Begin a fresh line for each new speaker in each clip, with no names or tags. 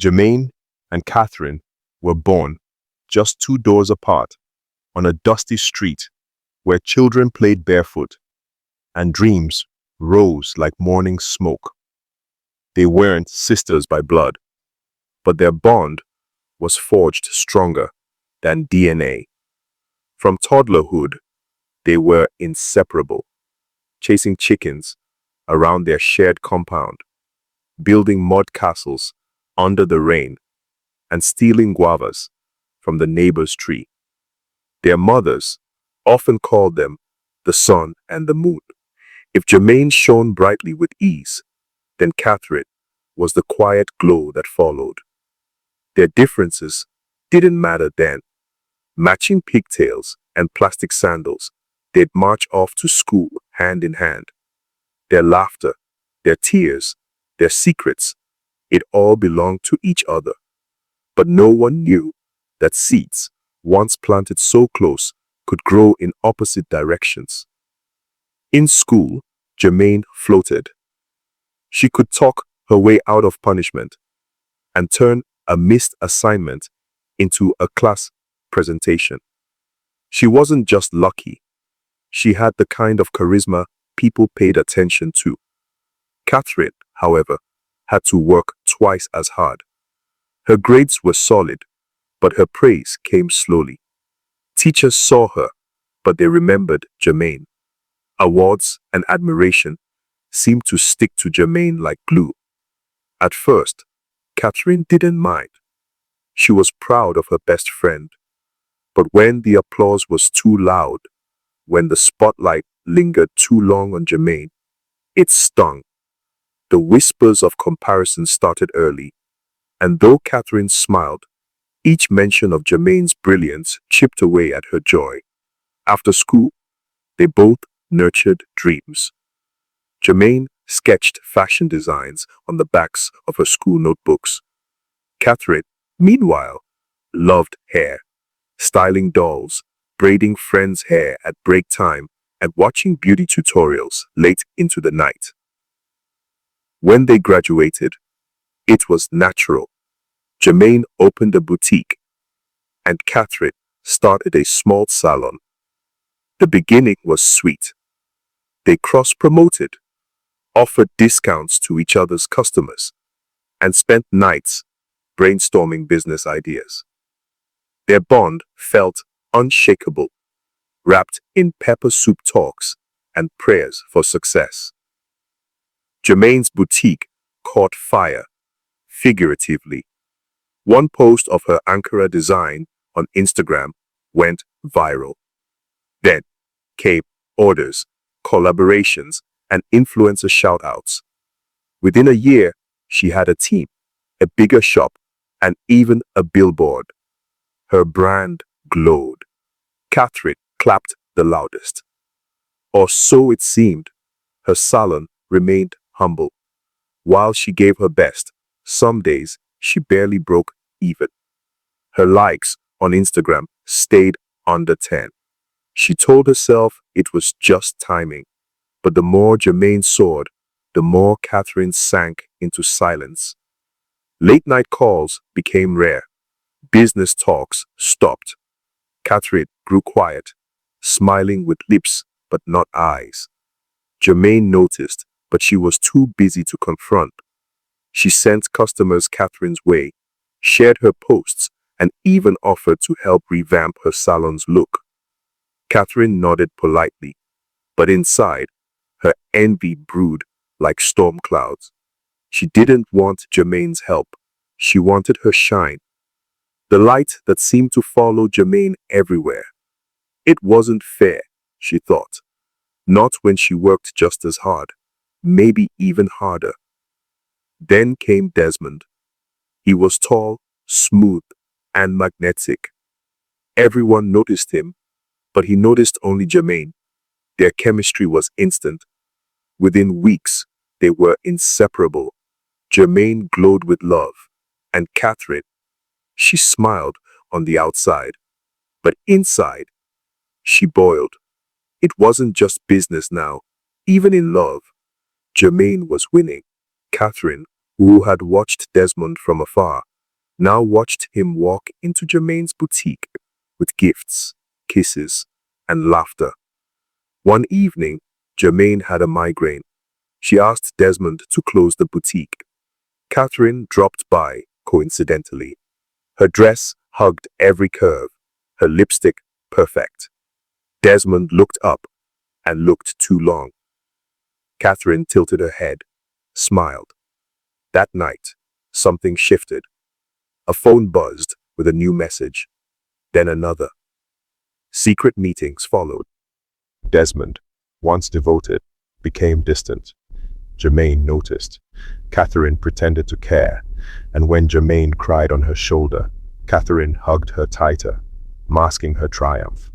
Germaine and Catherine were born just 2 doors apart on a dusty street where children played barefoot and dreams rose like morning smoke. They weren't sisters by blood, but their bond was forged stronger than DNA. From toddlerhood, they were inseparable, chasing chickens around their shared compound, building mud castles under the rain, and stealing guavas from the neighbor's tree. Their mothers often called them the sun and the moon. If Germaine shone brightly with ease, then Catherine was the quiet glow that followed. Their differences didn't matter then. Matching pigtails and plastic sandals, they'd march off to school hand in hand. Their laughter, their tears, their secrets, it all belonged to each other. But no one knew that seeds, once planted so close, could grow in opposite directions. In school, Germaine floated. She could talk her way out of punishment and turn a missed assignment into a class presentation. She wasn't just lucky. She had the kind of charisma people paid attention to. Catherine, however, had to work twice as hard. Her grades were solid, but her praise came slowly. Teachers saw her, but they remembered Germaine. Awards and admiration seemed to stick to Germaine like glue. At first, Catherine didn't mind. She was proud of her best friend. But when the applause was too loud, when the spotlight lingered too long on Germaine, it stung. The whispers of comparison started early, and though Catherine smiled, each mention of Germaine's brilliance chipped away at her joy. After school, they both nurtured dreams. Germaine sketched fashion designs on the backs of her school notebooks. Catherine, meanwhile, loved hair, styling dolls, braiding friends' hair at break time, and watching beauty tutorials late into the night. When they graduated, it was natural. Germaine opened a boutique, and Catherine started a small salon. The beginning was sweet. They cross-promoted, offered discounts to each other's customers, and spent nights brainstorming business ideas. Their bond felt unshakable, wrapped in pepper soup talks and prayers for success. Germaine's boutique caught fire, figuratively. One post of her Ankara design on Instagram went viral. Then came orders, collaborations, and influencer shout-outs. Within a year, she had a team, a bigger shop, and even a billboard. Her brand glowed. Catherine clapped the loudest. Or so it seemed. Her salon remained humble. While she gave her best, some days she barely broke even. Her likes on Instagram stayed under 10. She told herself it was just timing. But the more Germaine soared, the more Catherine sank into silence. Late-night calls became rare. Business talks stopped. Catherine grew quiet, smiling with lips but not eyes. Germaine noticed, but she was too busy to confront. She sent customers Catherine's way, shared her posts, and even offered to help revamp her salon's look. Catherine nodded politely, but inside, her envy brewed like storm clouds. She didn't want Germaine's help. She wanted her shine. The light that seemed to follow Germaine everywhere. It wasn't fair, she thought. Not when she worked just as hard, maybe even harder. Then came Desmond. He was tall, smooth, and magnetic. Everyone noticed him, but he noticed only Germaine. Their chemistry was instant. Within weeks, they were inseparable. Germaine glowed with love, and Catherine, she smiled on the outside, but inside, she boiled. It wasn't just business now. Even in love, Germaine was winning. Catherine, who had watched Desmond from afar, now watched him walk into Germain's boutique with gifts, kisses, and laughter. One evening, Germain had a migraine. She asked Desmond to close the boutique. Catherine dropped by, coincidentally. Her dress hugged every curve, her lipstick perfect. Desmond looked up and looked too long. Catherine tilted her head, smiled. That night, something shifted. A phone buzzed with a new message, then another. Secret meetings followed. Desmond, once devoted, became distant. Germain noticed. Catherine pretended to care, and when Germain cried on her shoulder, Catherine hugged her tighter, masking her triumph.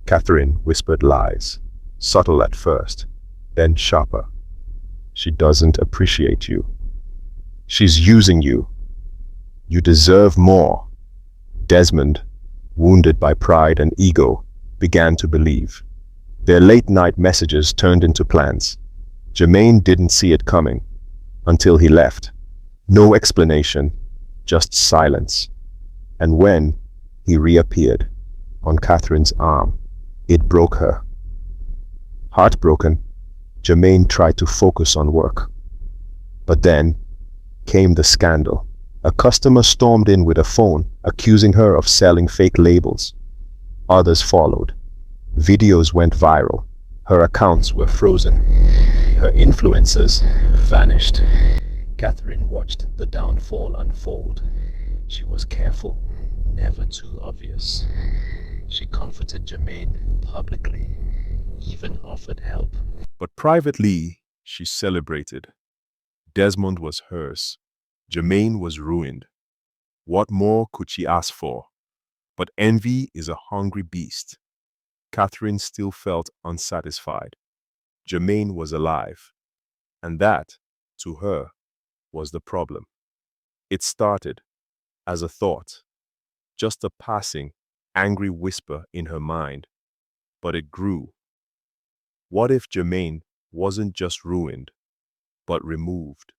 Catherine whispered lies, subtle at first, then sharper. She doesn't appreciate you. She's using you. You deserve more. Desmond, wounded by pride and ego, began to believe. Their late-night messages turned into plans. Germain didn't see it coming until he left. No explanation, just silence. And when he reappeared on Catherine's arm, it broke her. Heartbroken, Germain tried to focus on work. But then came the scandal. A customer stormed in with a phone, accusing her of selling fake labels. Others followed. Videos went viral. Her accounts were frozen. Her influencers vanished. Catherine watched the downfall unfold. She was careful, never too obvious. She comforted Germain publicly, even offered help. But privately, she celebrated. Desmond was hers. Germain was ruined. What more could she ask for? But envy is a hungry beast. Catherine still felt unsatisfied. Germain was alive. And that, to her, was the problem. It started as a thought, just a passing, angry whisper in her mind. But it grew. What if Germain wasn't just ruined, but removed?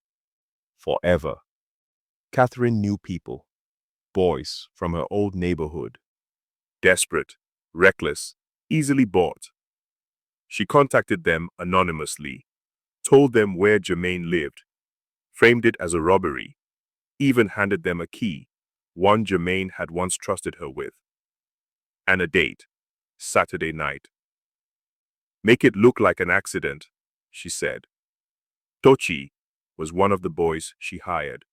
Forever. Catherine knew people, boys from her old neighborhood. Desperate, reckless, easily bought. She contacted them anonymously, told them where Germain lived, framed it as a robbery, even handed them a key, one Germain had once trusted her with. And a date, Saturday night. Make it look like an accident, she said. Tochi was one of the boys she hired.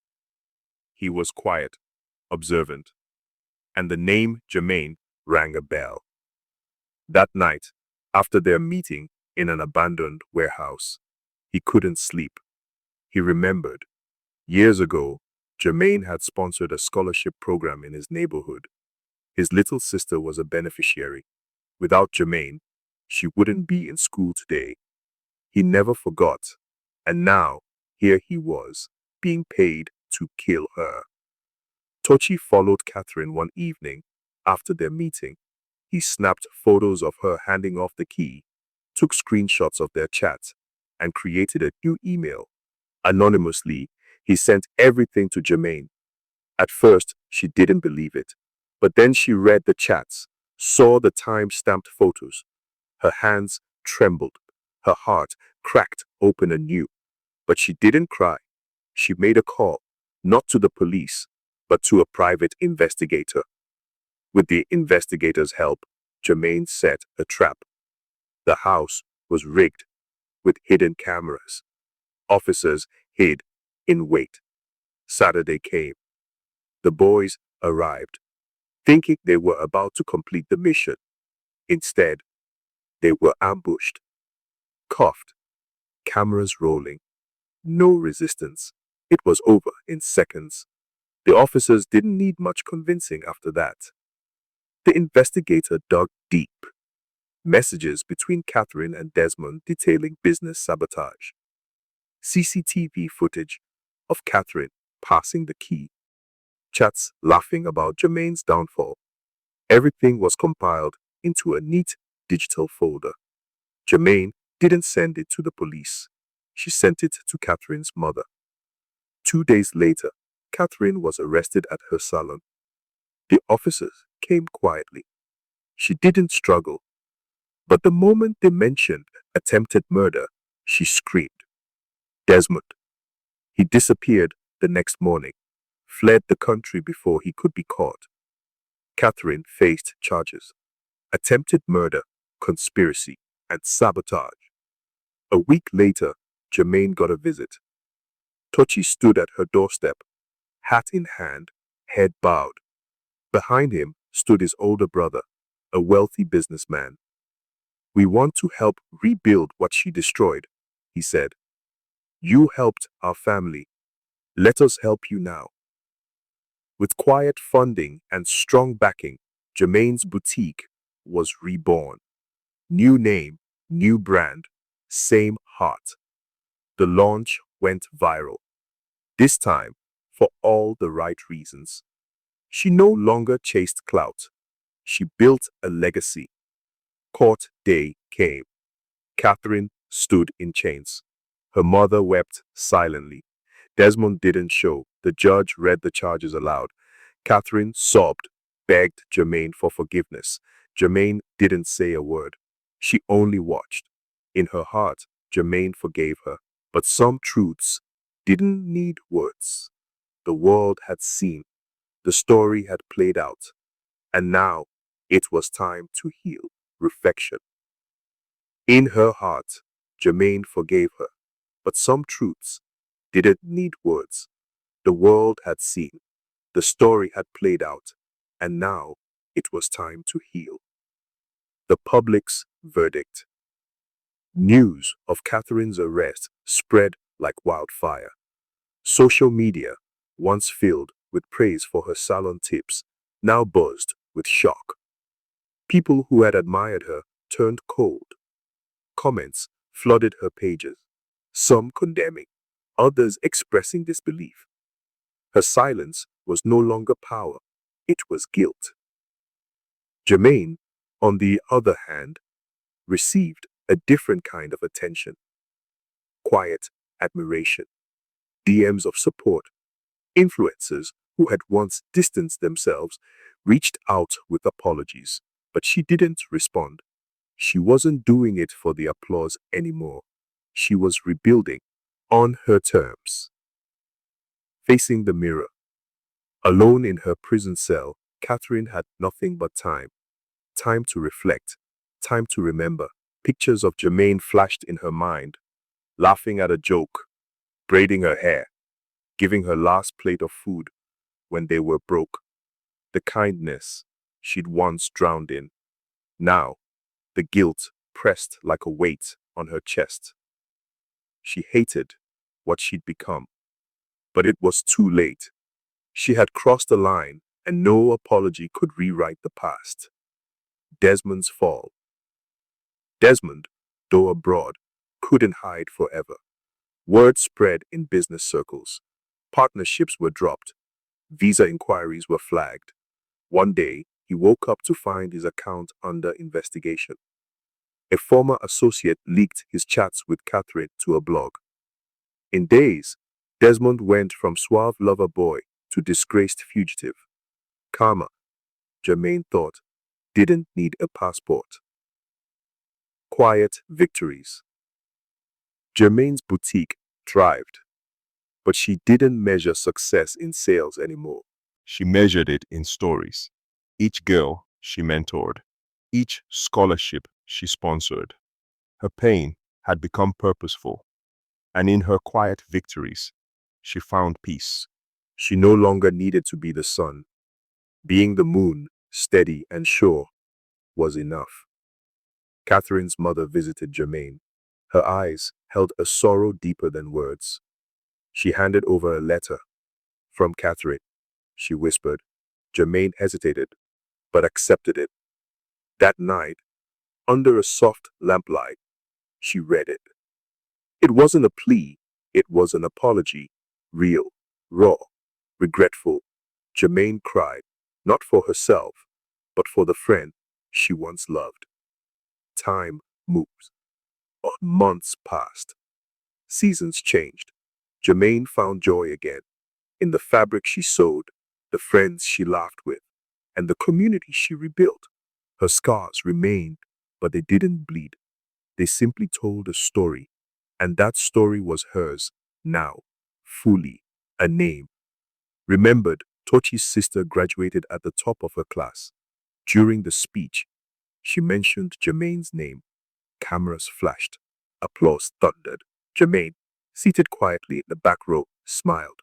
He was quiet, observant, and the name Germain rang a bell. That night, after their meeting in an abandoned warehouse, he couldn't sleep. He remembered. Years ago, Germain had sponsored a scholarship program in his neighborhood. His little sister was a beneficiary. Without Germain, she wouldn't be in school today. He never forgot. And now, here he was, being paid to kill her. Tochi followed Catherine one evening after their meeting. He snapped photos of her handing off the key, took screenshots of their chats, and created a new email. Anonymously, he sent everything to Germain. At first, she didn't believe it, but then she read the chats, saw the time-stamped photos. Her hands trembled, her heart cracked open anew. But she didn't cry. She made a call, not to the police, but to a private investigator. With the investigator's help, Germain set a trap. The house was rigged with hidden cameras. Officers hid in wait. Saturday came. The boys arrived, thinking they were about to complete the mission. Instead, they were ambushed, cuffed, cameras rolling. No resistance. It was over in seconds. The officers didn't need much convincing after that. The investigator dug deep. Messages between Catherine and Desmond detailing business sabotage. CCTV footage of Catherine passing the key. Chats laughing about Germain's downfall. Everything was compiled into a neat digital folder. Germain didn't send it to the police. She sent it to Catherine's mother. 2 days later, Catherine was arrested at her salon. The officers came quietly. She didn't struggle, but the moment they mentioned attempted murder, she screamed. Desmond. He disappeared the next morning, fled the country before he could be caught. Catherine faced charges: attempted murder, conspiracy, and sabotage. A week later, Germain got a visit. Tochi stood at her doorstep, hat in hand, head bowed. Behind him stood his older brother, a wealthy businessman. "We want to help rebuild what she destroyed," he said. "You helped our family. Let us help you now." With quiet funding and strong backing, Germain's boutique was reborn. New name, new brand, same heart. The launch went viral. This time, for all the right reasons. She no longer chased clout. She built a legacy. Court day came. Catherine stood in chains. Her mother wept silently. Desmond didn't show. The judge read the charges aloud. Catherine sobbed, begged Germain for forgiveness. Germain didn't say a word. She only watched. In her heart, Germain forgave her. But some truths didn't need words. The world had seen. The story had played out. And now it was time to heal. Reflection. In her heart, Germain forgave her. But some truths didn't need words. The world had seen. The story had played out. And now it was time to heal. The public's verdict. News of Catherine's arrest spread like wildfire. Social media, once filled with praise for her salon tips, now buzzed with shock. People who had admired her turned cold. Comments flooded her pages, some condemning, others expressing disbelief. Her silence was no longer power, it was guilt. Germain, on the other hand, received a different kind of attention. Quiet admiration, DMs of support. Influencers who had once distanced themselves reached out with apologies, but she didn't respond. She wasn't doing it for the applause anymore. She was rebuilding on her terms. Facing the mirror. Alone in her prison cell, Catherine had nothing but time. Time to reflect. Time to remember. Pictures of Germain flashed in her mind. Laughing at a joke. Braiding her hair. Giving her last plate of food when they were broke. The kindness she'd once drowned in. Now, the guilt pressed like a weight on her chest. She hated what she'd become. But it was too late. She had crossed the line, and no apology could rewrite the past. Desmond's fall. Desmond, though abroad, couldn't hide forever. Word spread in business circles. Partnerships were dropped. Visa inquiries were flagged. One day, he woke up to find his account under investigation. A former associate leaked his chats with Catherine to a blog. In days, Desmond went from suave lover boy to disgraced fugitive. Karma, Germain thought, didn't need a passport. Quiet victories. Germain's boutique thrived, but she didn't measure success in sales anymore. She measured it in stories. Each girl she mentored, each scholarship she sponsored. Her pain had become purposeful, and in her quiet victories, she found peace. She no longer needed to be the sun. Being the moon, steady and sure, was enough. Catherine's mother visited Germain. Her eyes held a sorrow deeper than words. She handed over a letter. "From Catherine," she whispered. Germain hesitated, but accepted it. That night, under a soft lamplight, she read it. It wasn't a plea, it was an apology. Real, raw, regretful. Germain cried, not for herself, but for the friend she once loved. Time moves. Months passed. Seasons changed. Germain found joy again. in the fabric she sewed, the friends she laughed with, and the community she rebuilt. Her scars remained, but they didn't bleed. They simply told a story, and that story was hers, now, fully, a name. Remembered, Tochi's sister graduated at the top of her class. During the speech, she mentioned Jermaine's name. Cameras flashed. Applause thundered. Jermaine, seated quietly in the back row, smiled.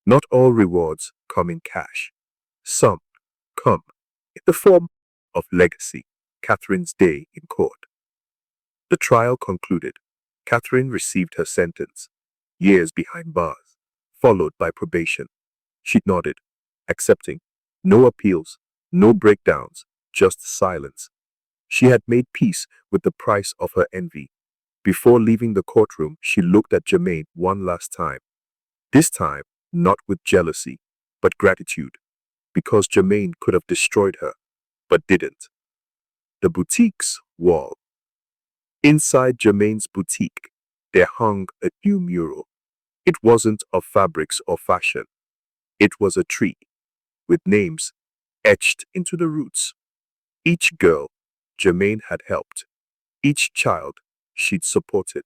Not all rewards come in cash. Some come in the form of legacy. Catherine's day in court. The trial concluded. Catherine received her sentence. Years behind bars, followed by probation. She nodded, accepting. No appeals, no breakdowns, just silence. She had made peace with the price of her envy. Before leaving the courtroom, she looked at Jermaine one last time. This time, not with jealousy, but gratitude, because Jermaine could have destroyed her, but didn't. The boutique's wall. Inside Jermaine's boutique, there hung a new mural. It wasn't of fabrics or fashion. It was a tree, with names etched into the roots. Each girl Jermaine had helped, each child she'd supported.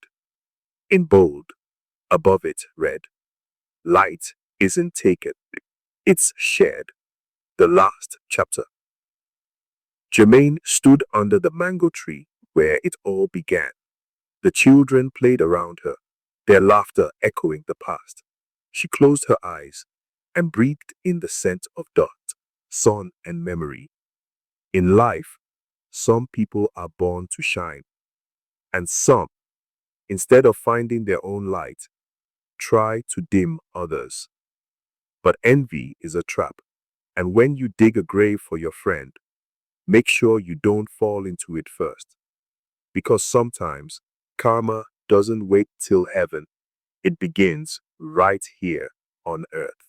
In bold, above it read, "Light isn't taken, it's shared." The last chapter. Jermaine stood under the mango tree where it all began. The children played around her, their laughter echoing the past. She closed her eyes and breathed in the scent of dust, sun, and memory. In life, some people are born to shine, and some, instead of finding their own light, try to dim others. But envy is a trap, and when you dig a grave for your friend, make sure you don't fall into it first. Because sometimes karma doesn't wait till heaven, it begins right here on earth.